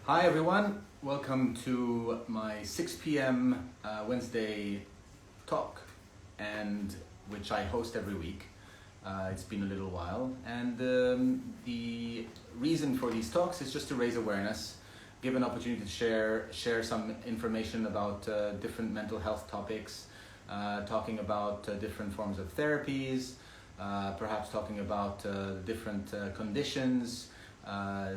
Hi everyone, welcome to my 6 p.m. Wednesday talk, and which I host every week. It's been a little while, and the reason for these talks is just to raise awareness, give an opportunity to share some information about different mental health topics, talking about different forms of therapies, perhaps talking about different conditions,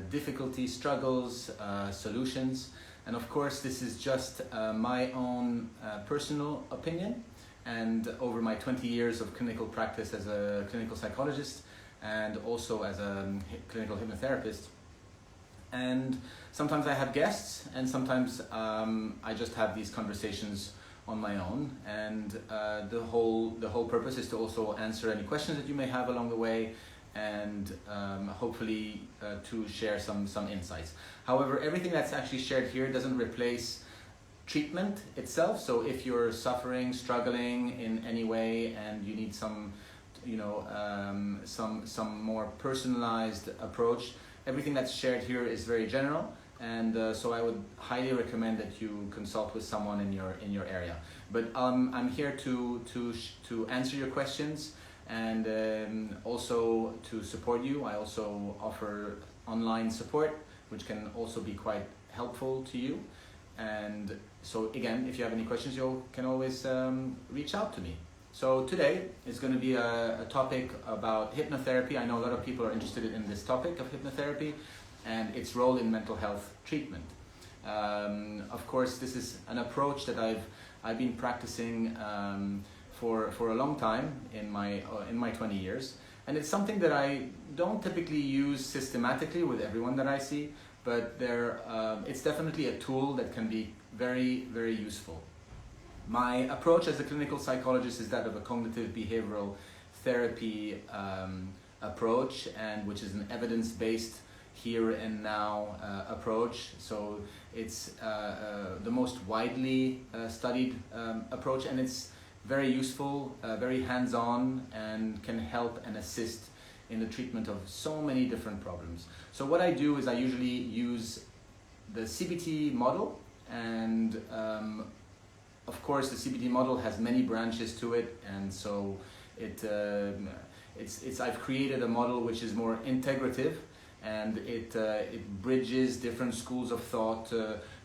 difficulties, struggles, solutions. And of course, this is just my own personal opinion, and over my 20 years of clinical practice as a clinical psychologist and also as a clinical hypnotherapist. And sometimes I have guests, and sometimes I just have these conversations on my own, and the whole purpose is to also answer any questions that you may have along the way, and hopefully to share some insights. However, everything that's actually shared here doesn't replace treatment itself. So if you're suffering, struggling in any way, and you need some more personalized approach, everything that's shared here is very general. And so I would highly recommend that you consult with someone in your area. But I'm here to answer your questions, and also to support you. I also offer online support, which can also be quite helpful to you. And so again, if you have any questions, you can always reach out to me. So today is going to be a topic about hypnotherapy. I know a lot of people are interested in this topic of hypnotherapy and its role in mental health treatment. Of course, this is an approach that I've been practicing for a long time in my 20 years, and it's something that I don't typically use systematically with everyone that I see, but it's definitely a tool that can be very, very useful. My approach as a clinical psychologist is that of a cognitive behavioral therapy approach, and which is an evidence-based here and now approach. So it's the most widely studied approach, and it's very useful, very hands-on, and can help and assist in the treatment of so many different problems. So what I do is I usually use the CBT model, and of course the CBT model has many branches to it, and so I've created a model which is more integrative, and it bridges different schools of thought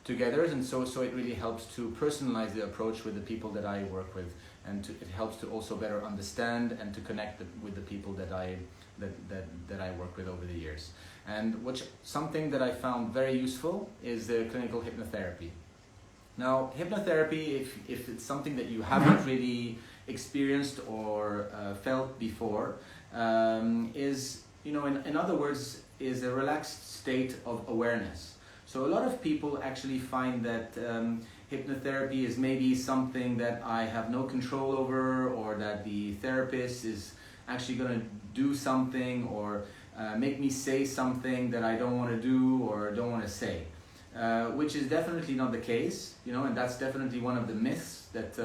together, and so it really helps to personalize the approach with the people that I work with, and it helps to also better understand and to connect with the people that I work with over the years. And something that I found very useful is the clinical hypnotherapy. Now, hypnotherapy, if it's something that you haven't really experienced or felt before, is, in other words, is a relaxed state of awareness. So a lot of people actually find that hypnotherapy is maybe something that I have no control over, or that the therapist is actually going to do something or make me say something that I don't want to do or don't want to say, which is definitely not the case, and that's definitely one of the myths that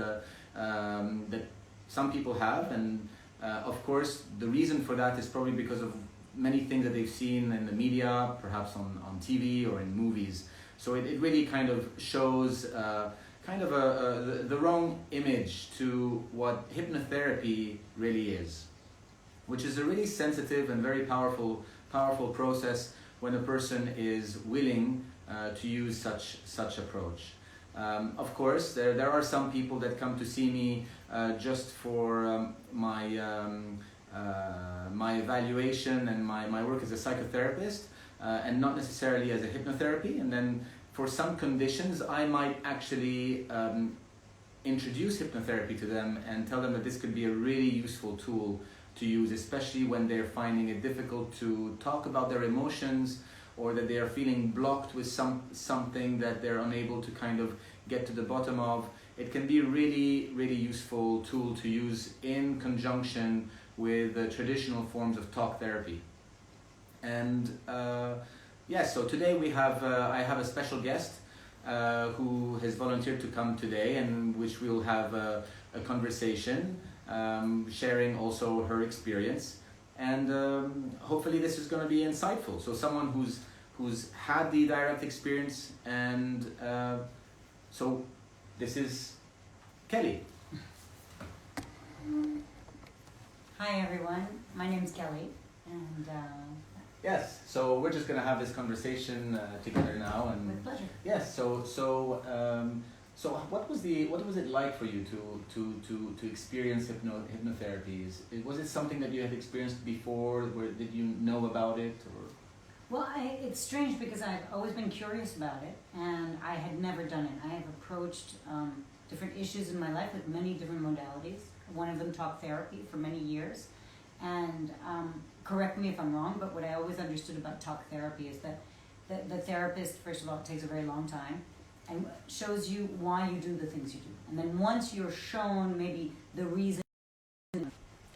some people have. And of course, the reason for that is probably because of many things that they've seen in the media, perhaps on TV or in movies. So it really kind of shows the wrong image to what hypnotherapy really is, which is a really sensitive and very powerful process when a person is willing to use such approach. Of course, there are some people that come to see me just for my evaluation and my work as a psychotherapist, and not necessarily as a hypnotherapy. And then for some conditions, I might actually introduce hypnotherapy to them and tell them that this could be a really useful tool to use, especially when they're finding it difficult to talk about their emotions, or that they are feeling blocked with something that they're unable to kind of get to the bottom of. It can be a really, really useful tool to use in conjunction with the traditional forms of talk therapy. And so today I have a special guest who has volunteered to come today, and which we'll have a conversation, sharing also her experience, and hopefully this is going to be insightful. So someone who's who's had the direct experience, and so this is Kelly. Hi everyone, my name's Kelly, and yes, so we're just gonna have this conversation together now, and with pleasure. yes, so what was it like for you to experience hypnotherapy? Was it something that you had experienced before? Did you know about it, or? Well, it's strange because I've always been curious about it, and I had never done it. I have approached different issues in my life with many different modalities. One of them, talk therapy, for many years. And correct me if I'm wrong, but what I always understood about talk therapy is that the therapist, first of all, it takes a very long time and shows you why you do the things you do. And then once you're shown maybe the reason.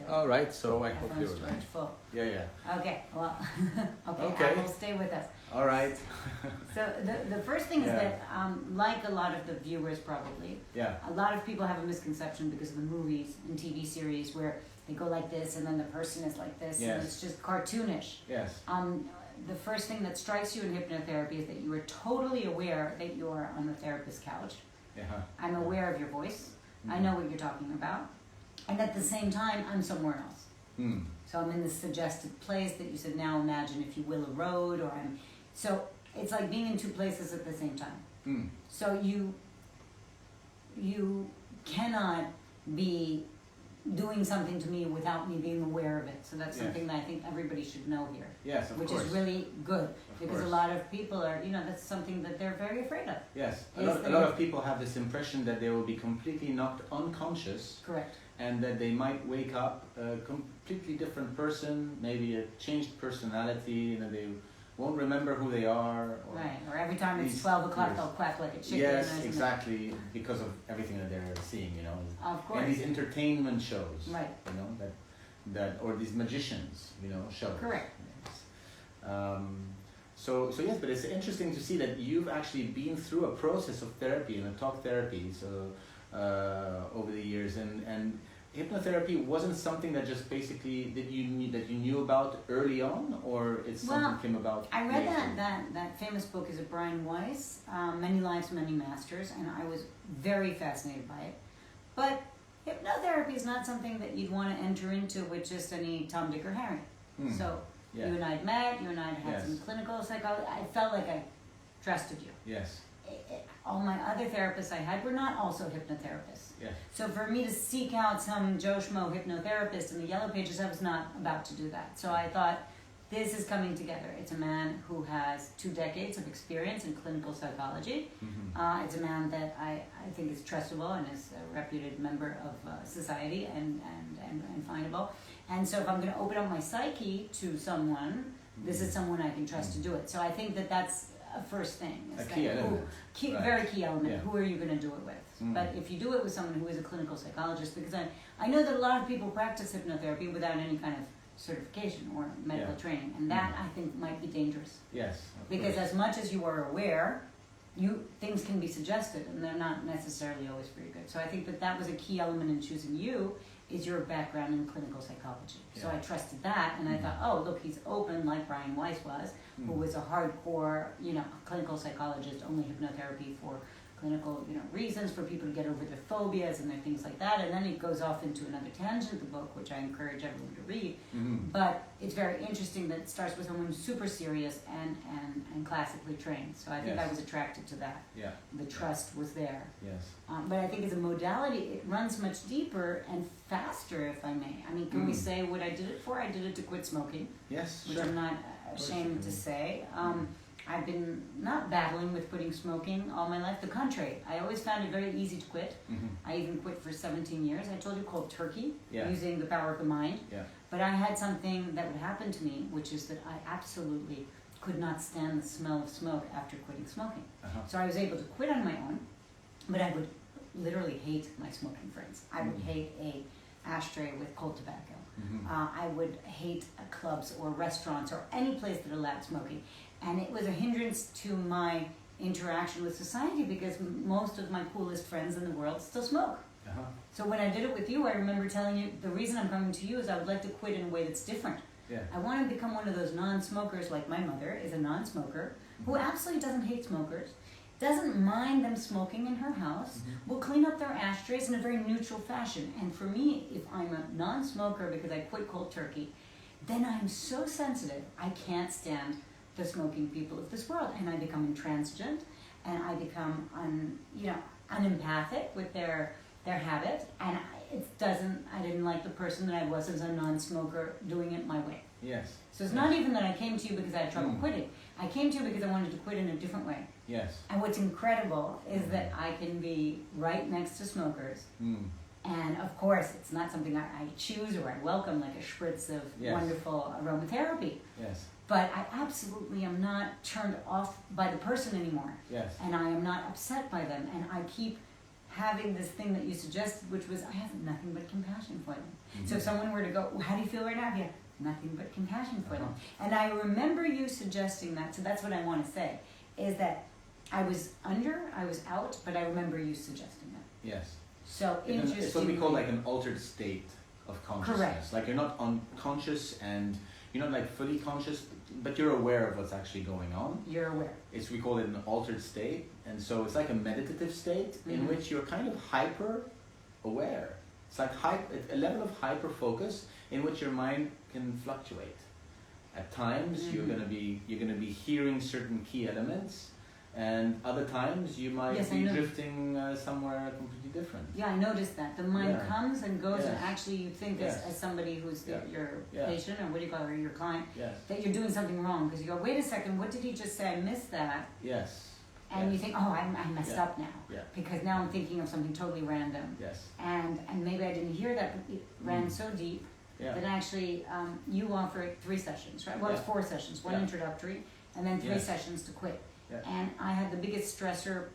All right, so I hope you're right. Full. Yeah. Okay, well, okay. Apple, stay with us. All right. So the first thing is that, like a lot of the viewers probably, a lot of people have a misconception because of the movies and TV series where they go like this and then the person is like this, and it's just cartoonish. Yes. The first thing that strikes you in hypnotherapy is that you are totally aware that you are on the therapist's couch. I'm aware of your voice. I know what you're talking about. And at the same time, I'm somewhere else. So I'm in this suggested place that you said, now imagine, if you will, a road, or so it's like being in two places at the same time. So you cannot be doing something to me without me being aware of it. So that's something that I think everybody should know here. Yes, of course. Which is really good, because a lot of people are, that's something that they're very afraid of. Yes, a lot of people have this impression that they will be completely knocked unconscious. Correct. And that they might wake up a completely different person, maybe a changed personality, and that they won't remember who they are. Or every time it's 12 o'clock, they'll quack like a chicken. Yes, exactly, because of everything that they're seeing, Of course. And these entertainment shows, right? That or these magicians, shows. Correct. Yes. So yes, but it's interesting to see that you've actually been through a process of therapy and a talk therapy. So. Over the years, and hypnotherapy wasn't something that just basically that you knew about early on, or it's something came about. I read that famous book is of Brian Weiss, Many Lives, Many Masters, and I was very fascinated by it. But hypnotherapy is not something that you'd want to enter into with just any Tom, Dick, or Harry. So you and I had met, you and I had some clinical psychology. I felt like I trusted you. Yes. All my other therapists I had were not also hypnotherapists. Yeah. So for me to seek out some Joe Schmo hypnotherapist in the Yellow Pages, I was not about to do that. So I thought, this is coming together. It's a man who has 2 decades of experience in clinical psychology. It's a man that I think is trustable and is a reputed member of society and findable. And so if I'm going to open up my psyche to someone, this is someone I can trust to do it. So I think that that's a first thing. A key element. Very key element. Who are you going to do it with? But if you do it with someone who is a clinical psychologist, because I know that a lot of people practice hypnotherapy without any kind of certification or medical training, and that I think might be dangerous. Yes. Because as much as you are aware, things can be suggested, and they're not necessarily always very good. So I think that was a key element in choosing you, is your background in clinical psychology. So I trusted that, and I thought, oh, look, he's open like Brian Weiss was, who was a hardcore, clinical psychologist, only hypnotherapy for clinical, reasons, for people to get over their phobias and their things like that. And then it goes off into another tangent, the book, which I encourage everyone to read. But it's very interesting that it starts with someone super serious and classically trained. So I think I was attracted to that. Yeah. The trust was there. Yes. But I think as a modality, it runs much deeper and faster, if I may. I mean, can we say what I did it for? I did it to quit smoking. Yes, which I'm not ashamed to say. I've been not battling with quitting smoking all my life. The contrary. I always found it very easy to quit. I even quit for 17 years. I told you, cold turkey, using the power of the mind. But I had something that would happen to me, which is that I absolutely could not stand the smell of smoke after quitting smoking. So I was able to quit on my own, but I would literally hate my smoking friends. I would hate a ashtray with cold tobacco. I would hate clubs or restaurants or any place that allowed smoking. And it was a hindrance to my interaction with society because most of my coolest friends in the world still smoke. So when I did it with you, I remember telling you, the reason I'm coming to you is I would like to quit in a way that's different. Yeah. I want to become one of those non-smokers, like my mother is a non-smoker, who absolutely doesn't hate smokers, doesn't mind them smoking in her house, will clean up their ashtrays in a very neutral fashion. And for me, if I'm a non-smoker because I quit cold turkey, then I'm so sensitive, I can't stand the smoking people of this world. And I become intransigent, and I become unempathic with their habit, and I didn't like the person that I was as a non-smoker doing it my way. Yes. So it's not even that I came to you because I had trouble quitting. I came to you because I wanted to quit in a different way. Yes. And what's incredible is that I can be right next to smokers. And of course, it's not something I choose or I welcome, like a spritz of wonderful aromatherapy. Yes. But I absolutely am not turned off by the person anymore. Yes. And I am not upset by them. And I keep having this thing that you suggested, which was I have nothing but compassion for them. So if someone were to go, well, how do you feel right now? Yeah, nothing but compassion for them. And I remember you suggesting that, so that's what I want to say, is that I was out, but I remember you suggesting that. Yes. So interesting. It's what we call like an altered state of consciousness. Correct. Like you're not unconscious and you're not like fully conscious, but you're aware of what's actually going on. You're aware. We call it an altered state, and so it's like a meditative state in which you're kind of hyper aware. It's like a level of hyper focus in which your mind can fluctuate. At times you're gonna be hearing certain key elements, and other times you might be drifting somewhere completely different. Yeah, I noticed that. The mind comes and goes, and actually you think as somebody who's your patient, or what do you call her, your client, that you're doing something wrong, because you go, wait a second, what did he just say? I missed that. Yes. And you think, oh, I messed up now, because now I'm thinking of something totally random. Yes. And maybe I didn't hear that, but it ran so deep that actually you offer 3 sessions, right? Well, it's 4 sessions, 1 introductory, and then 3 sessions to quit. And I had the biggest stressor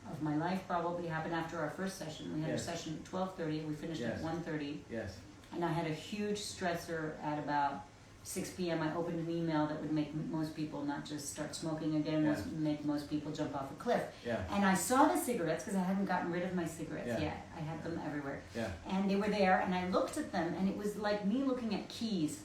of my life probably happened after our first session. We had a session at 12:30 and we finished at 1:30. Yes. And I had a huge stressor at about 6 p.m. I opened an email that would make most people not just start smoking again, make most people jump off a cliff. And I saw the cigarettes because I hadn't gotten rid of my cigarettes yet. I had them everywhere. And they were there, and I looked at them, and it was like me looking at keys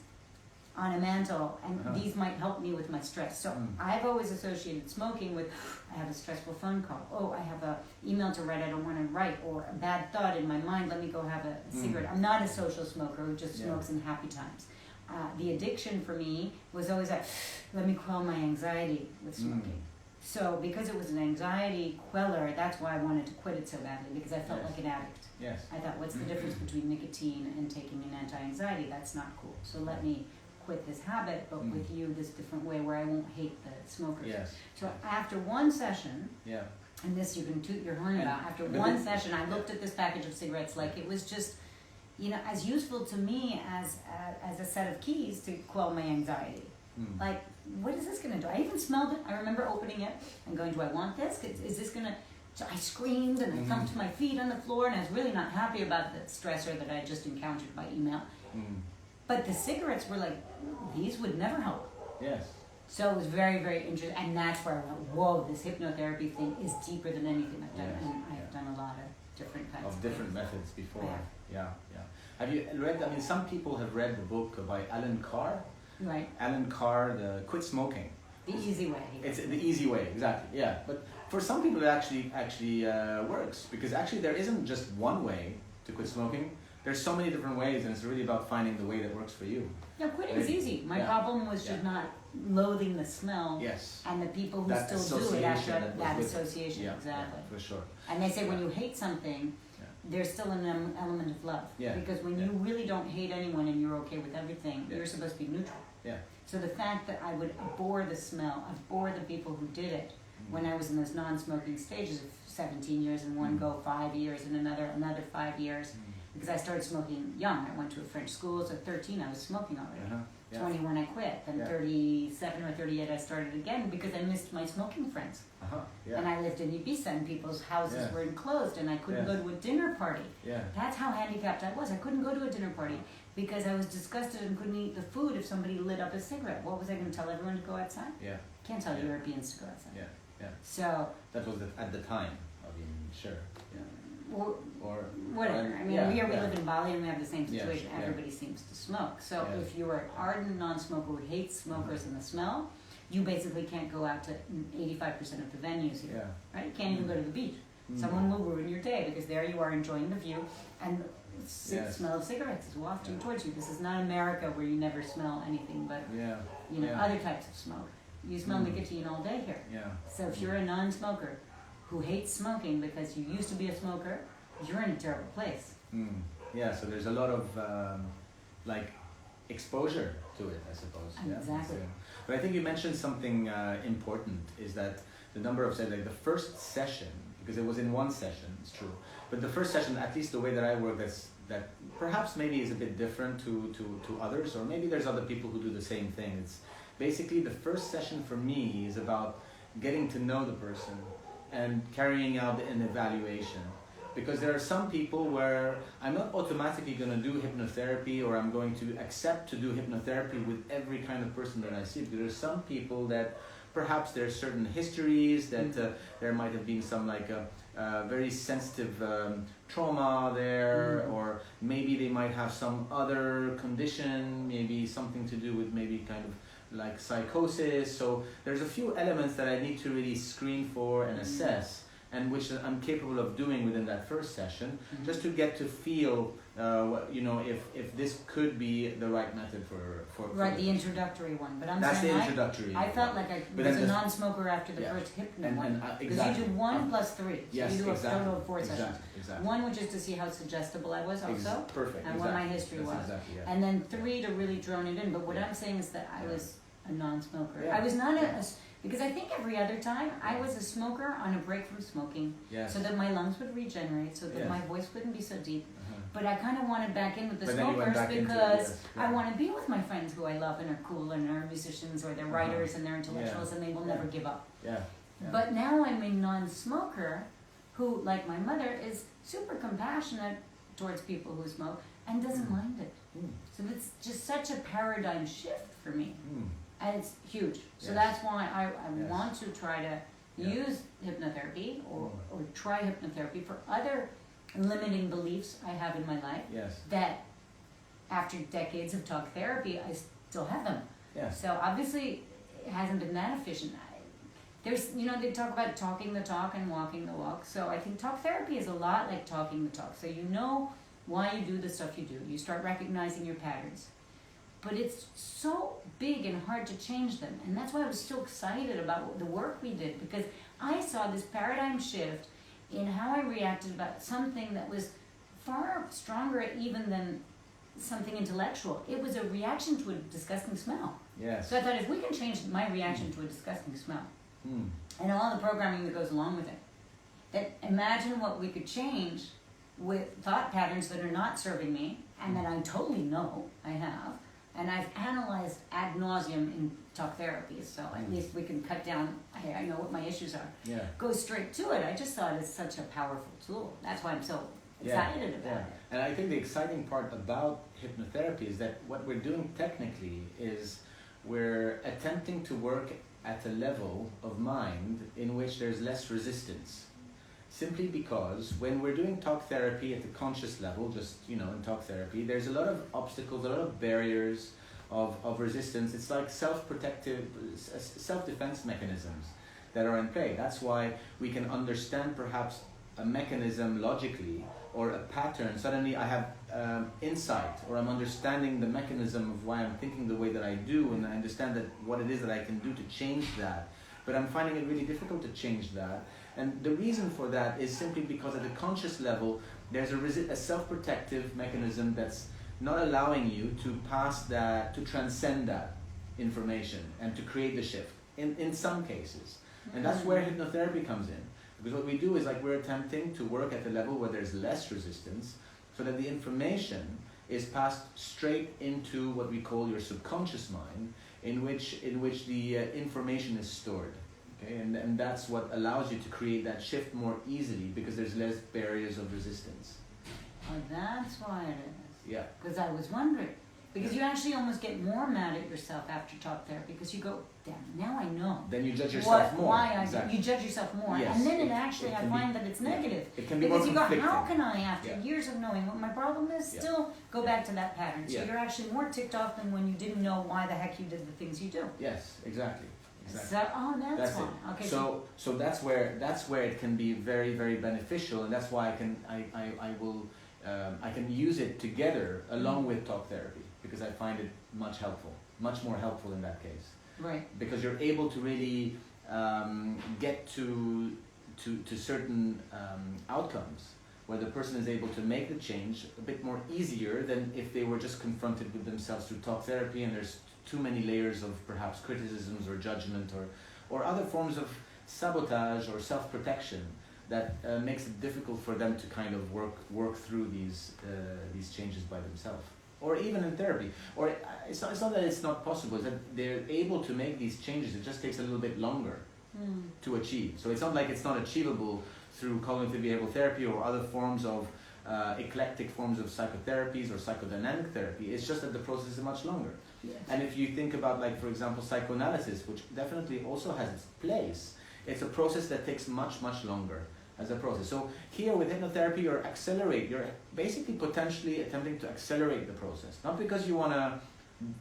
on a mantle, and these might help me with my stress. So I've always associated smoking with, I have a stressful phone call. Oh, I have an email to write I don't want to write, or a bad thought in my mind, let me go have a cigarette. I'm not a social smoker who just smokes in happy times. The addiction for me was always that, let me quell my anxiety with smoking. So because it was an anxiety queller, that's why I wanted to quit it so badly, because I felt like an addict. I thought, what's the difference between nicotine and taking an anti-anxiety? That's not cool. So let me quit this habit, but with you this different way where I won't hate the smokers. So after 1 session, and this you can toot your horn about, after 1 session I looked at this package of cigarettes like it was just, as useful to me as a set of keys to quell my anxiety. Like, what is this going to do? I even smelled it. I remember opening it and going, do I want this? Is this going to... So I screamed and I thumped my feet on the floor, and I was really not happy about the stressor that I just encountered by email. But the cigarettes were like, these would never help. So it was very, very interesting. And that's where I went, whoa, this hypnotherapy thing is deeper than anything I've done. And I've done a lot of different kinds of different methods before. Have you read, some people have read the book by Alan Carr. Alan Carr, the Quit Smoking. The easy way. It's the easy way, exactly, But for some people it actually works, because actually there isn't just one way to quit smoking. There's so many different ways, and it's really about finding the way that works for you. Quitting is easy. My problem was just not loathing the smell. And the people who still do it after that association. Exactly. For sure. And they say when you hate something, there's still an element of love. Because when you really don't hate anyone and you're okay with everything, you're supposed to be neutral. So the fact that I would abhor the smell, abhor the people who did it, when I was in those non-smoking stages of 17 years in one go, 5 years in another 5 years, because I started smoking young. I went to a French school, so at 13 I was smoking already. 21 I quit, then 37 or 38 I started again because I missed my smoking friends. And I lived in Ibiza and people's houses were enclosed and I couldn't go to a dinner party. That's how handicapped I was. I couldn't go to a dinner party because I was disgusted and couldn't eat the food if somebody lit up a cigarette. What was I going to tell everyone to go outside? Can't tell Europeans to go outside. So that was at the time. Sure. or whatever. I mean, we live in Bali and we have the same situation. Yes, everybody seems to smoke. So if you're an ardent non-smoker who hates smokers and the smell, you basically can't go out to 85% of the venues here, right? You can't even go to the beach. Someone will ruin your day because there you are enjoying the view and the smell of cigarettes is wafting towards you. This is not America where you never smell anything but other types of smoke. You smell nicotine all day here. So if you're a non-smoker who hates smoking because you used to be a smoker, you're in a terrible place. So there's a lot of exposure to it, I suppose. Exactly. But I think you mentioned something important, is that the number of the first session, because it was in one session, it's true, but the first session, at least the way that I work, that perhaps maybe is a bit different to others, or maybe there's other people who do the same thing. It's basically the first session for me is about getting to know the person and carrying out an evaluation. Because there are some people where I'm not automatically going to do hypnotherapy, or I'm going to accept to do hypnotherapy with every kind of person that I see. Because there are some people that perhaps there's certain histories, that there might have been some very sensitive trauma there, or maybe they might have some other condition, maybe something to do with maybe kind of like psychosis. So there's a few elements that I need to really screen for and assess, and which I'm capable of doing within that first session, just to get to feel, if this could be the right method for the introductory one. But that's the introductory. I felt like I was a non-smoker after the first hypno one, because you do 1 plus 3, so you do a total of 4 sessions. Exactly. One, which is to see how suggestible I was also, perfect, and what my history was, and then 3 to really drone it in. But what I'm saying is that I was a non-smoker. I was not because I think every other time I was a smoker on a break from smoking, so that my lungs would regenerate, so that my voice wouldn't be so deep. But I kind of wanted back in with the smokers because I want to be with my friends who I love and are cool and are musicians, or they're writers and they're intellectuals and they will never give up. But now I'm a non-smoker who, like my mother, is super compassionate towards people who smoke and doesn't mind it. So it's just such a paradigm shift for me. And it's huge. So that's why I want to try to use hypnotherapy or try hypnotherapy for other limiting beliefs I have in my life that after decades of talk therapy, I still have them. So obviously it hasn't been that efficient. There's, they talk about talking the talk and walking the walk. So I think talk therapy is a lot like talking the talk. So you know why you do the stuff you do. You start recognizing your patterns. But it's so big and hard to change them. And that's why I was so excited about the work we did, because I saw this paradigm shift in how I reacted about something that was far stronger even than something intellectual. It was a reaction to a disgusting smell. So I thought, if we can change my reaction to a disgusting smell, and all the programming that goes along with it, that imagine what we could change with thought patterns that are not serving me, and that I totally know I have. And I've analyzed ad nauseum in talk therapy, so at least we can cut down. I know what my issues are. Go straight to it. I just thought it's such a powerful tool. That's why I'm so excited about it. And I think the exciting part about hypnotherapy is that what we're doing technically is we're attempting to work at a level of mind in which there's less resistance. Simply because when we're doing talk therapy at the conscious level, just, in talk therapy, there's a lot of obstacles, a lot of barriers of resistance. It's like self-defense mechanisms that are in play. That's why we can understand perhaps a mechanism logically, or a pattern. Suddenly I have insight, or I'm understanding the mechanism of why I'm thinking the way that I do, and I understand that what it is that I can do to change that. But I'm finding it really difficult to change that. And the reason for that is simply because at the conscious level, there's a self-protective mechanism that's not allowing you to pass that, to transcend that information and to create the shift in some cases. And that's where hypnotherapy comes in. Because what we do is we're attempting to work at the level where there's less resistance, so that the information is passed straight into what we call your subconscious mind, in which the information is stored. Okay? And that's what allows you to create that shift more easily, because there's less barriers of resistance. Oh, that's why it is. Because I was wondering, Because you actually almost get more mad at yourself after talk therapy because you go, damn, now I know. Then you judge yourself more. Exactly. You judge yourself more. Yes. And then I find that it's negative. It can be because more you go, conflicting. how can I, after years of knowing what my problem is, still go back to that pattern? So you're actually more ticked off than when you didn't know why the heck you did the things you do. Yes, exactly. So, that's why. It. Okay. So that's where it can be very, very beneficial, and that's why I can use it together along with talk therapy, because I find it much more helpful in that case. Right. Because you're able to really get to certain outcomes where the person is able to make the change a bit more easier than if they were just confronted with themselves through talk therapy, and there's too many layers of perhaps criticisms or judgment or other forms of sabotage or self-protection that makes it difficult for them to kind of work through these changes by themselves, or even in therapy. Or it's not that it's not possible, it's that they're able to make these changes. It just takes a little bit longer to achieve. So it's not like it's not achievable through cognitive behavioral therapy or other forms of eclectic forms of psychotherapies or psychodynamic therapy. It's just that the process is much longer. Yes. And if you think about, like, for example, psychoanalysis, which definitely also has its place, it's a process that takes much longer as a process. So here with hypnotherapy, you're basically potentially attempting to accelerate the process. Not because you want to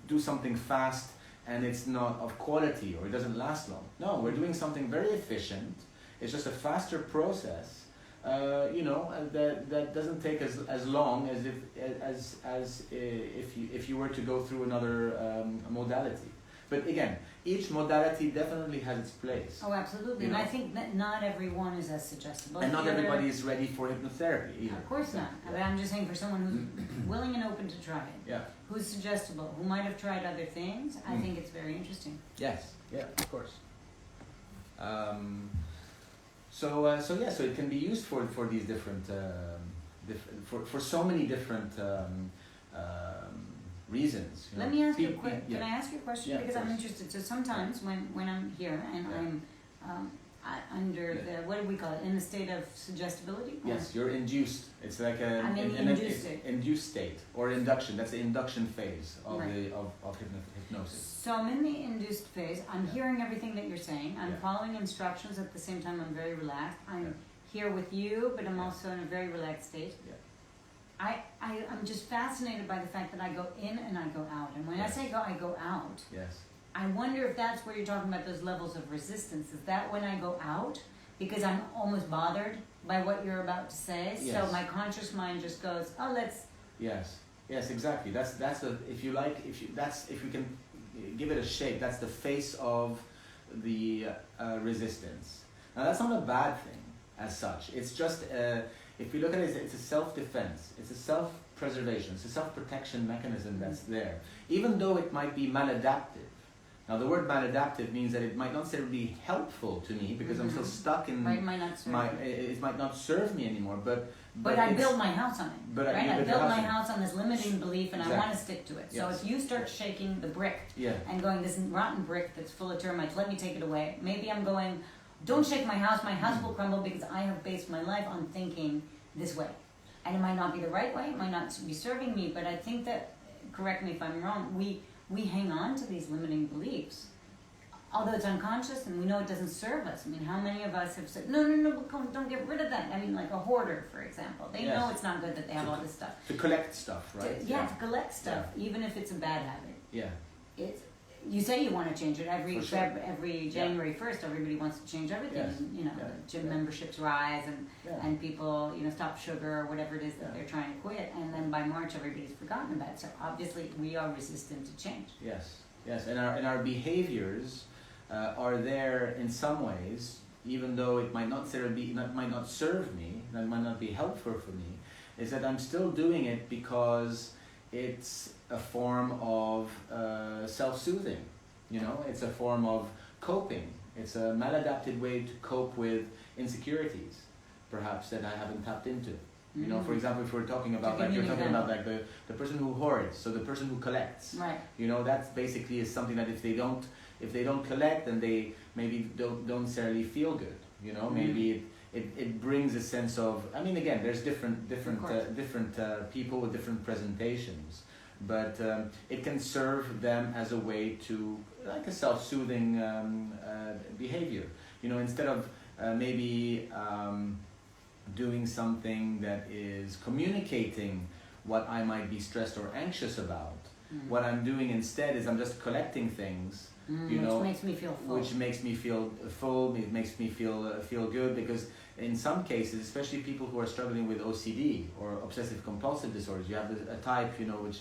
do something fast and it's not of quality or it doesn't last long. No, we're doing something very efficient. It's just a faster process, that doesn't take as long as if you were to go through another modality. But again, each modality definitely has its place. Oh, absolutely. And I think that not everyone is as suggestible. And not everybody is ready for hypnotherapy either. Of course not. I mean, I'm just saying, for someone who's willing and open to try it, who's suggestible, who might have tried other things, I think it's very interesting. Yes, of course. So it can be used for these different, for so many different reasons. Let me ask you a question. Can I ask you a question? Yeah, because I'm interested. So sometimes when I'm here and I'm under the, what do we call it, in the state of suggestibility? Yes, you're induced. It's like I'm in the induced state. Induced state or induction. That's the induction phase of hypnosis. So I'm in the induced phase. I'm hearing everything that you're saying. I'm following instructions. At the same time, I'm very relaxed. I'm here with you, but I'm also in a very relaxed state. I'm just fascinated by the fact that I go in and I go out. And when I say I go out, I wonder if that's where you're talking about those levels of resistance. Is that when I go out? Because I'm almost bothered by what you're about to say. Yes. So my conscious mind just goes, oh, let's... Yes, exactly. That's if we can give it a shape, that's the face of the resistance. Now that's not a bad thing as such. It's just, if we look at it, it's a self-defense. It's a self-preservation. It's a self-protection mechanism that's there. Even though it might be maladaptive. Now the word maladaptive means that it might not necessarily be helpful to me because I'm still stuck in it might not serve it might not serve me anymore. But I build my house on it. I build my house on this limiting belief, and I want to stick to it. So if you start shaking the brick and going, this rotten brick that's full of termites, let me take it away. Maybe I'm going, don't shake my house will crumble because I have based my life on thinking this way. And it might not be the right way, it might not be serving me, but I think that, correct me if I'm wrong, we hang on to these limiting beliefs. Although it's unconscious and we know it doesn't serve us. I mean, how many of us have said, no, don't get rid of that. I mean, like a hoarder, for example. They know it's not good that they have all this stuff. To collect stuff, right? To collect stuff, even if it's a bad habit. Yeah. You say you want to change it every January 1st. Everybody wants to change everything. Yes. Gym memberships rise and people stop sugar or whatever it is that they're trying to quit. And then by March, everybody's forgotten about it. So obviously, we are resistant to change. Yes, and our behaviors are there in some ways, even though it might not might not serve me, that might not be helpful for me. Is that I'm still doing it because it's a form of self-soothing, it's a form of coping. It's a maladapted way to cope with insecurities, perhaps, that I haven't tapped into. For example, if we're talking about, the person who hoards, so the person who collects. Right. That's basically is something that if they don't collect, then they maybe don't necessarily feel good. Maybe it brings a sense of, again, there's different people with different presentations. but it can serve them as a way to, like a self-soothing behavior. You know, instead of maybe doing something that is communicating what I might be stressed or anxious about, what I'm doing instead is I'm just collecting things, you know, which makes me feel full. Which makes me feel full. It makes me feel good, because in some cases, especially people who are struggling with OCD or obsessive compulsive disorders, you have a type, you know, which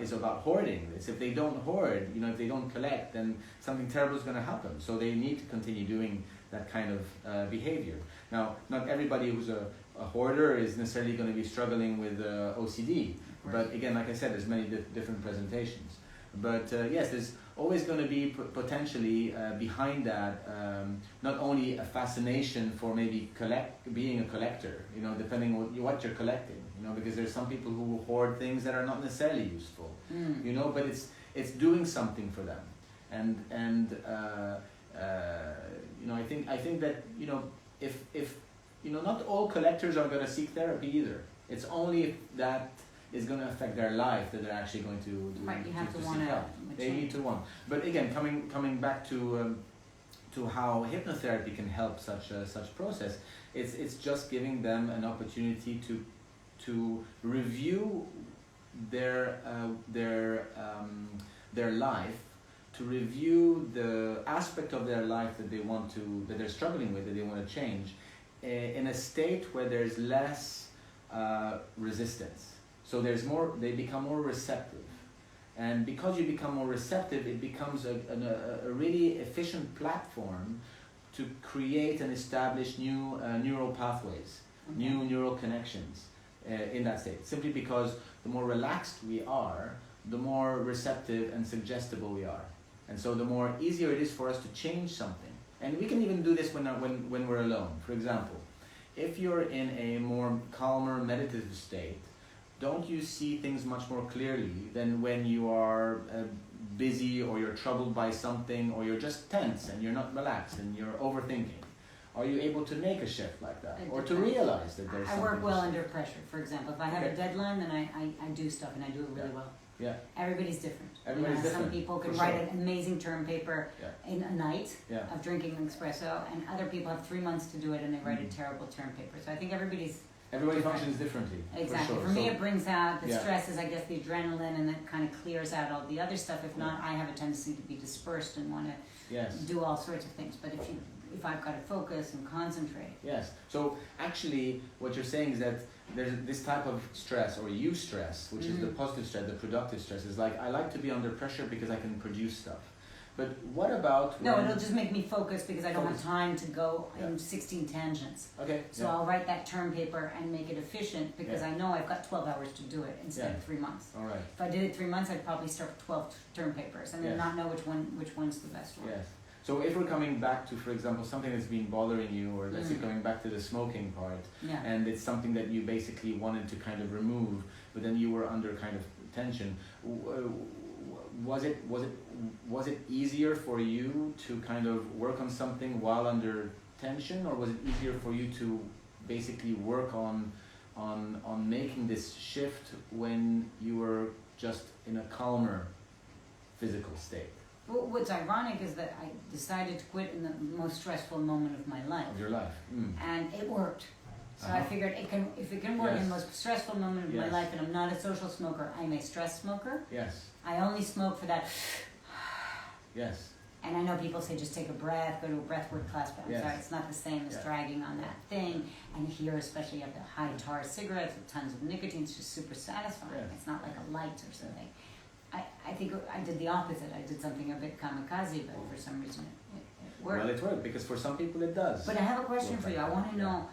is about hoarding. It's if they don't hoard, you know, if they don't collect, then something terrible is going to happen. So they need to continue doing that kind of behavior. Now, not everybody who's a hoarder is necessarily going to be struggling with OCD. But again, like I said, there's many different presentations. But yes, there's always going to be potentially behind that not only a fascination for maybe being a collector, you know, depending on what you're collecting, you know, because there's some people who hoard things that are not necessarily useful, you know, but it's doing something for them, and you know, I think that, you know, if you know, not all collectors are going to seek therapy either. It's only if that is going to affect their life that they're actually going to seek help. They need to want. But again, coming back to how hypnotherapy can help such process, it's just giving them an opportunity to review their life, to review the aspect of their life that they're struggling with, that they want to change, in a state where there's less resistance. So they become more receptive. And because you become more receptive, it becomes a really efficient platform to create and establish new neural pathways, new neural connections in that state. Simply because the more relaxed we are, the more receptive and suggestible we are. And so the more easier it is for us to change something. And we can even do this when we're alone. For example, if you're in a more calmer meditative state, don't you see things much more clearly than when you are busy, or you're troubled by something, or you're just tense and you're not relaxed and you're overthinking? Are you able to make a shift like that, or to realize that there's something? I work well under pressure. For example, if I have a deadline, then I do stuff, and I do it really well. Yeah. Everybody's different. Everybody's different. Some people can write an amazing term paper in a night of drinking an espresso, and other people have 3 months to do it, and they write a terrible term paper. So I think everybody functions differently. Exactly. For me, it brings out the stress, is I guess the adrenaline, and that kind of clears out all the other stuff. If not, I have a tendency to be dispersed and want to do all sorts of things. But if I've got to focus and concentrate. Yes. So actually, what you're saying is that there's this type of stress, or eustress, which is the positive stress, the productive stress. Is like, I like to be under pressure because I can produce stuff. But what about No, it'll just make me focus because I don't have time to go in 16 tangents. Okay. So I'll write that term paper and make it efficient, because I know I've got 12 hours to do it instead of 3 months. All right. If I did it 3 months, I'd probably start with 12 term papers and then not know which one's the best one. Yes. So if we're coming back to, for example, something that's been bothering you, or let's say coming back to the smoking part, and it's something that you basically wanted to kind of remove, but then you were under kind of tension, was it easier for you to kind of work on something while under tension, or was it easier for you to basically work on making this shift when you were just in a calmer physical state? Well, what's ironic is that I decided to quit in the most stressful moment of my life. Of your life. And it worked. So I figured if it can work in the most stressful moment of my life, and I'm not a social smoker, I'm a stress smoker. Yes. I only smoke for that. Yes. And I know people say just take a breath, go to a breathwork class, but I'm sorry, it's not the same as dragging on that thing. And here, especially, you have the high tar cigarettes with tons of nicotine. It's just super satisfying. It's not like a light or something. I think I did the opposite. I did something a bit kamikaze, but for some reason it worked. Well, it worked, because for some people it does. But I have a question for you. I want to know,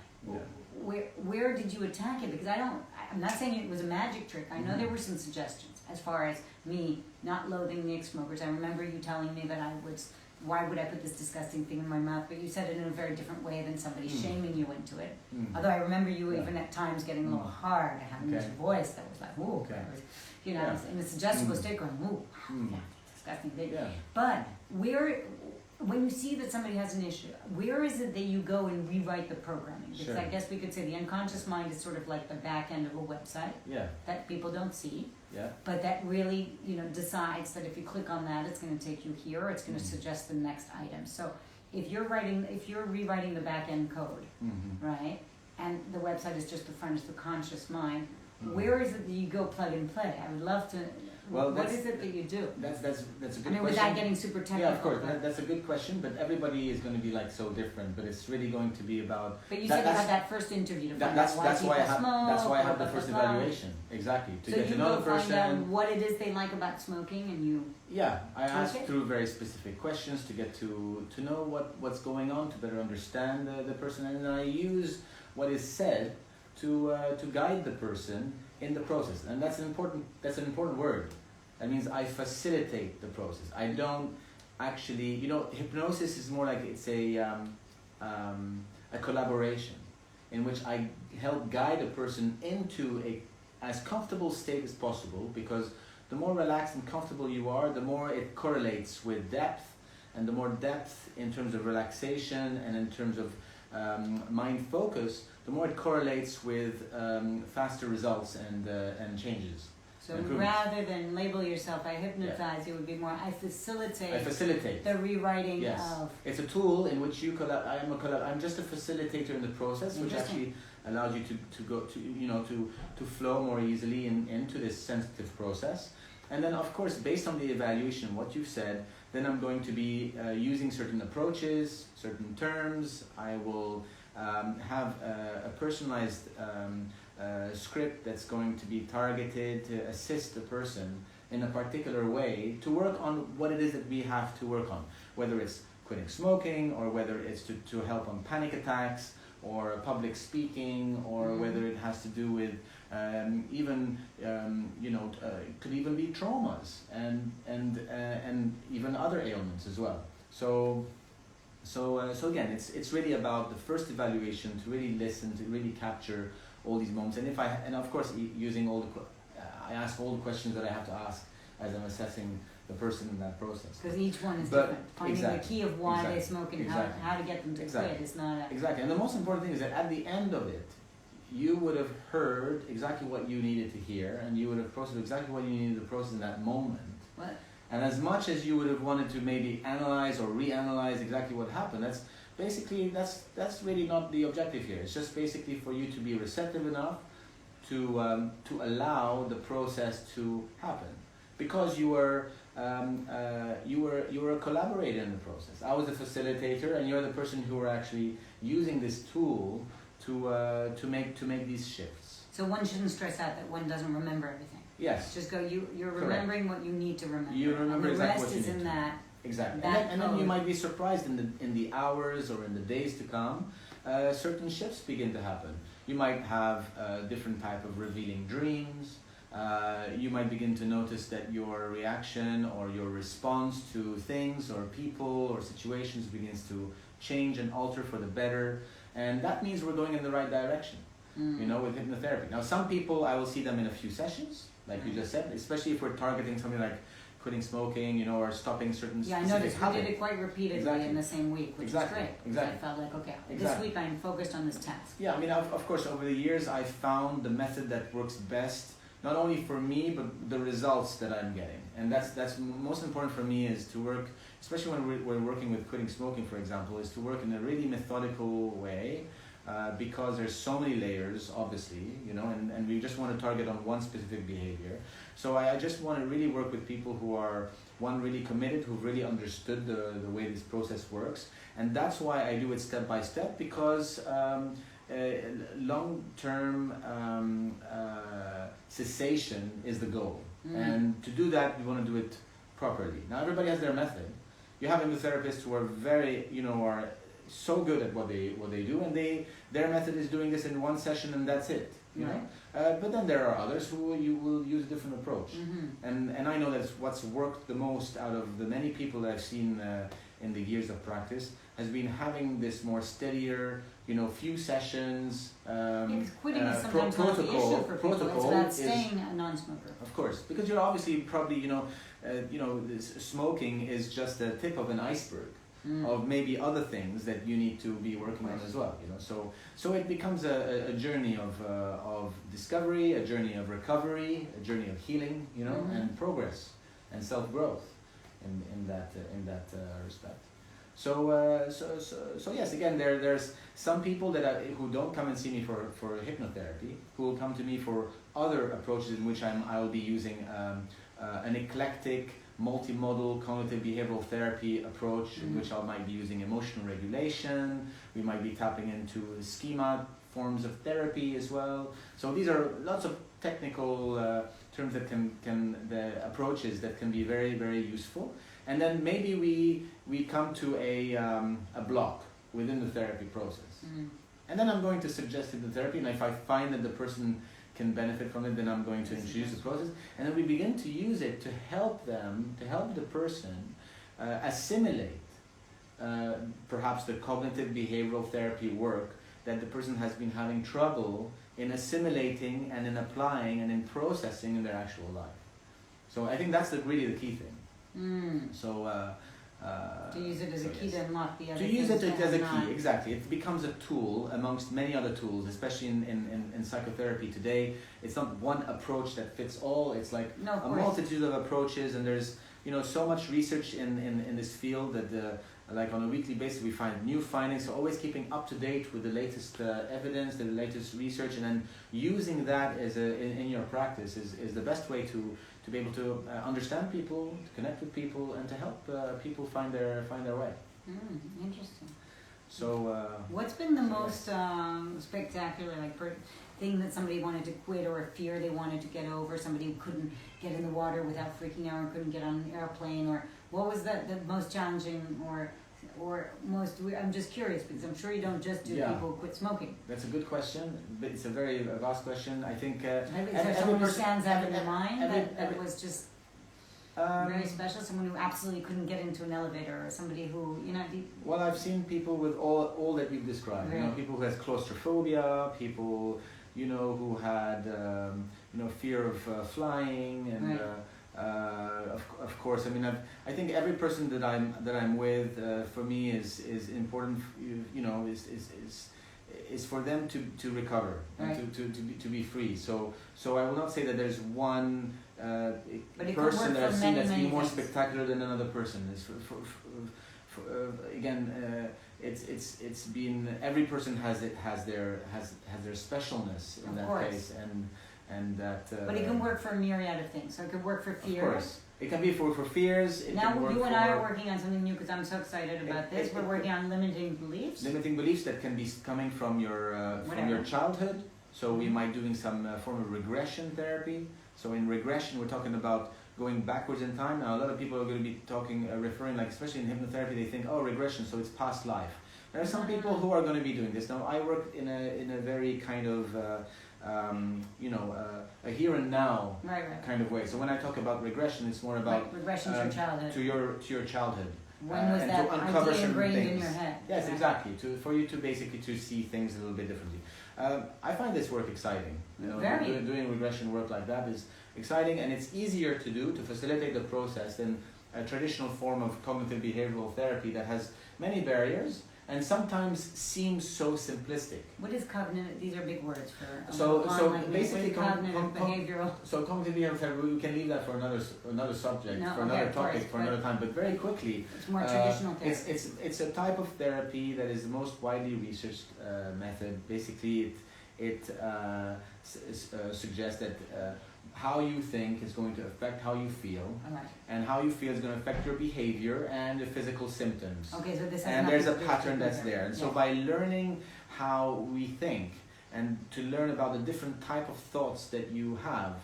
where did you attack it? Because I'm not saying it was a magic trick. I know there were some suggestions as far as me not loathing the ex-smokers. I remember you telling me that why would I put this disgusting thing in my mouth? But you said it in a very different way than somebody shaming you into it. Although I remember you even at times getting a little hard, having this voice that was like, ooh, you know, in a suggestible state going, ooh, disgusting thing. But when you see that somebody has an issue, where is it that you go and rewrite the programming? Because Sure. I guess we could say the unconscious mind is sort of like the back end of a website Yeah. that people don't see, Yeah. but that really, decides that if you click on that, it's going to take you here, or it's going to suggest the next item. So if you're rewriting the back end code, right, and the website is just the front, it's the conscious mind, where is it that you go plug and play? I would love to. Well, what is it that you do? That's a good I mean, question. without getting super technical. Yeah, of course. That's a good question, but everybody is going to be like so different. But it's really going to be about. But you said you had that first interview to find out why that's people why I have smoke. that's why I have the blah, first blah, blah. evaluation exactly to So get you to know go the person. find out what it is they like about smoking, and you. Yeah, I ask Okay. through very specific questions to get to know what's going on, to better understand the person, and then I use what is said to guide the person in the process, and that's an important word. That means I facilitate the process. I don't actually, hypnosis is more like it's a collaboration in which I help guide a person into a as comfortable state as possible, because the more relaxed and comfortable you are, the more it correlates with depth, and the more depth in terms of relaxation and in terms of mind focus, the more it correlates with faster results and changes. So rather than label yourself, I hypnotize, it would be more, I facilitate the rewriting yes. of. It's a tool in which I'm just a facilitator in the process, which actually allows you to go to flow more easily into this sensitive process. And then, of course, based on the evaluation, what you've said, then I'm going to be using certain approaches, certain terms. I will have a personalized script that's going to be targeted to assist the person in a particular way to work on what it is that we have to work on, whether it's quitting smoking, or whether it's to help on panic attacks, or public speaking, or whether it has to do with could even be traumas and even other ailments as well. So again, it's really about the first evaluation, to really listen, to really capture all these moments, and of course using I ask all the questions that I have to ask as I'm assessing the person in that process. Because each one is different. Finding the key of why they smoke and how to get them to quit is not a... Exactly, and the most important thing is that at the end of it, you would have heard exactly what you needed to hear, and you would have processed exactly what you needed to process in that moment. What? And as much as you would have wanted to maybe analyze or reanalyze exactly what happened, that's really not the objective here. It's just basically for you to be receptive enough to allow the process to happen, because you were a collaborator in the process. I was the facilitator, and you're the person who are actually using this tool to make these shifts. So one shouldn't stress out that one doesn't remember everything. Yes. Just go. You're remembering what you need to remember. You remember and the exactly rest what you is need in to. that. Exactly. That And then you might be surprised in the hours or in the days to come, certain shifts begin to happen. You might have a different type of revealing dreams. You might begin to notice that your reaction or your response to things or people or situations begins to change and alter for the better. And that means we're going in the right direction, with hypnotherapy. Now, some people, I will see them in a few sessions, like you just said, especially if we're targeting something like quitting smoking, or stopping certain specific I noticed habits. we did it quite repeatedly in the same week, which is great. Exactly. I felt like, okay, this week I'm focused on this task. Yeah, I mean, of course, over the years, I've found the method that works best, not only for me, but the results that I'm getting. And that's most important for me, is to work, especially when we're working with quitting smoking, for example, is to work in a really methodical way, because there's so many layers, obviously, and we just want to target on one specific behavior. So I just want to really work with people who are, one, really committed, who've really understood the way this process works. And that's why I do it step by step, because long-term cessation is the goal. And to do that, you want to do it properly. Now, everybody has their method. You have hypnotherapists who are very, are so good at what they do, and their method is doing this in one session and that's it. You know? But then there are others who you will use a different approach. And I know that's what's worked the most out of the many people that I've seen in the years of practice, has been having this more steadier, few sessions. Quitting is sometimes not the issue for people. It's about staying a non-smoker. Of course, because you're obviously probably, smoking is just the tip of an iceberg. of maybe other things that you need to be working on as well. You know, so it becomes a journey of discovery, a journey of recovery, a journey of healing. You know, and progress and self-growth in that respect. So yes, again, there's some people who don't come and see me for hypnotherapy, who will come to me for other approaches in which I'll be using an eclectic, multimodal cognitive behavioral therapy approach, in which I might be using emotional regulation. We might be tapping into schema forms of therapy as well. So these are lots of technical terms that the approaches that can be very, very useful. And then maybe we come to a block within the therapy process. And then I'm going to suggest hypnotherapy, and if I find that the person can benefit from it, then I'm going to introduce the process. And then we begin to use it to help the person assimilate perhaps the cognitive behavioral therapy work that the person has been having trouble in assimilating and in applying and in processing in their actual life. So I think that's really the key thing. So to use it as a key to unlock the other to use it as a key, exactly. It becomes a tool amongst many other tools, especially in psychotherapy today. It's not one approach that fits all. It's like a multitude of approaches, and there's so much research in this field that like on a weekly basis we find new findings. So always keeping up to date with the latest evidence, the latest research, and then using that as in your practice is the best way to be able to understand people, to connect with people, and to help people find their way. Interesting. So what's been the most spectacular thing that somebody wanted to quit, or a fear they wanted to get over? Somebody who couldn't get in the water without freaking out, or couldn't get on an airplane, or what was the most challenging or most? I'm just curious, because I'm sure you don't just do people who quit smoking. That's a good question, but it's a very vast question. I think someone who stands out in your mind that was just very special, someone who absolutely couldn't get into an elevator, or somebody who Well, I've seen people with all that you've described. Right. People who had claustrophobia, people who had fear of flying, and of course, I think every person that I'm with, for me is important. Is for them to recover, right, and to be free. So I will not say that there's one person that I've seen that's been more spectacular than another person. It's been, every person has their specialness in that case, and that. But it can work for a myriad of things. So it could work for fears. Of course. It can be for fears. Now you and I are working on something new, because I'm so excited about this. We're working on limiting beliefs. Limiting beliefs that can be coming from your childhood. So we might doing some form of regression therapy. So in regression, we're talking about going backwards in time. Now a lot of people are going to be referring, like especially in hypnotherapy, they think, regression, so it's past life. There are some people who are going to be doing this. Now I work in a very kind of a here and now kind of way. So when I talk about regression, it's more about regression to your childhood. To your childhood. When was that idea ingrained in your head? Yes, exactly. For you to basically to see things a little bit differently. I find this work exciting. Doing regression work like that is exciting, and it's easier to do, to facilitate the process, than a traditional form of cognitive behavioral therapy that has many barriers and sometimes seems so simplistic. What is cognitive? These are big words for basically cognitive behavioral. So cognitive behavioral therapy, we can leave that for another subject, another topic, for another time. But very quickly, it's more traditional therapy. It's a type of therapy that is the most widely researched method. Basically, it suggests that how you think is going to affect how you feel, and how you feel is going to affect your behavior and the physical symptoms. Okay, so this has and there's a pattern that's there. And so by learning how we think, and to learn about the different type of thoughts that you have,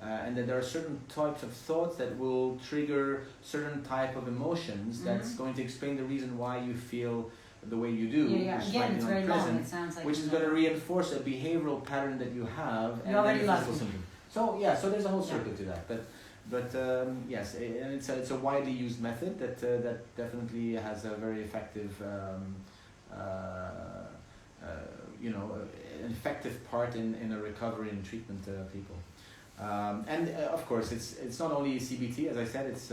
and that there are certain types of thoughts that will trigger certain type of emotions, that's going to explain the reason why you feel the way you do, Again, it's very long. It sounds like which is going to reinforce a behavioral pattern that you have, and then the physical symptoms. So there's a whole circle to that, but yes, and it's a widely used method that definitely has a very effective, an effective part in a recovery and treatment people. And of course, it's not only CBT, as I said, it's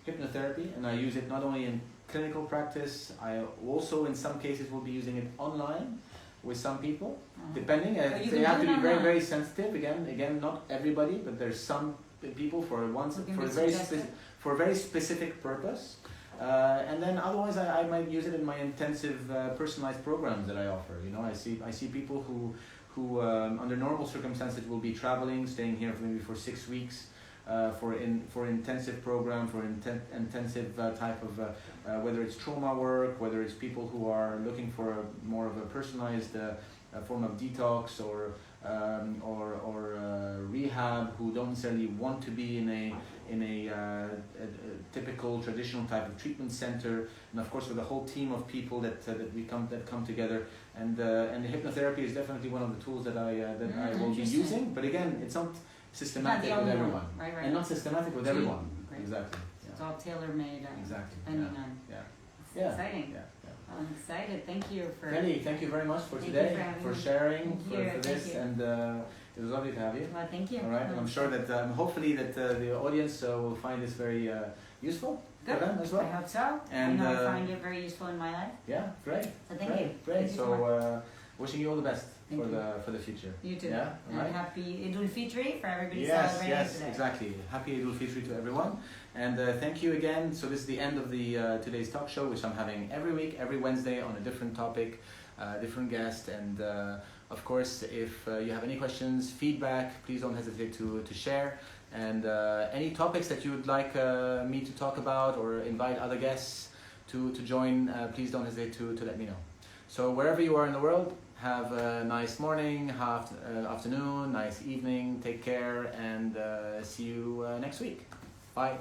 hypnotherapy, and I use it not only clinical practice. I also, in some cases, will be using it online with some people, depending. They have to be very, very sensitive. Again, not everybody, but there's some people for a very specific purpose. And then otherwise, I might use it in my intensive personalized programs that I offer. You know, I see people who under normal circumstances will be traveling, staying here maybe for 6 weeks. For intensive program, for intensive type of whether it's trauma work, whether it's people who are looking for more of a personalized form of detox or rehab, who don't necessarily want to be in a typical traditional type of treatment center, and of course with a whole team of people that come together, and the hypnotherapy is definitely one of the tools that I will be using. But again, it's not systematic with everyone, right. And not systematic with everyone. Right. Exactly. So it's all tailor-made. Exactly. Depending on. Yeah. It's exciting. I'm excited. Thank you for. Kelly, thank you very much for today, for sharing, for this, and it was lovely to have you. Well, thank you. All right, and I'm sure that hopefully that the audience will find this very useful for them as well. I hope so. And I find it very useful in my life. Yeah, great. So thank you. Great. Thank you so wishing you all the best for the future. You too. Yeah. All right. And happy Eid al-Fitr for everybody celebrating today. Exactly. Happy Eid al-Fitr to everyone. And thank you again. So this is the end of the today's talk show, which I'm having every week, every Wednesday on a different topic, different guest. And of course, if you have any questions, feedback, please don't hesitate to share. And any topics that you would like me to talk about or invite other guests to join, please don't hesitate to let me know. So wherever you are in the world, have a nice morning, afternoon, nice evening, take care, and see you next week. Bye.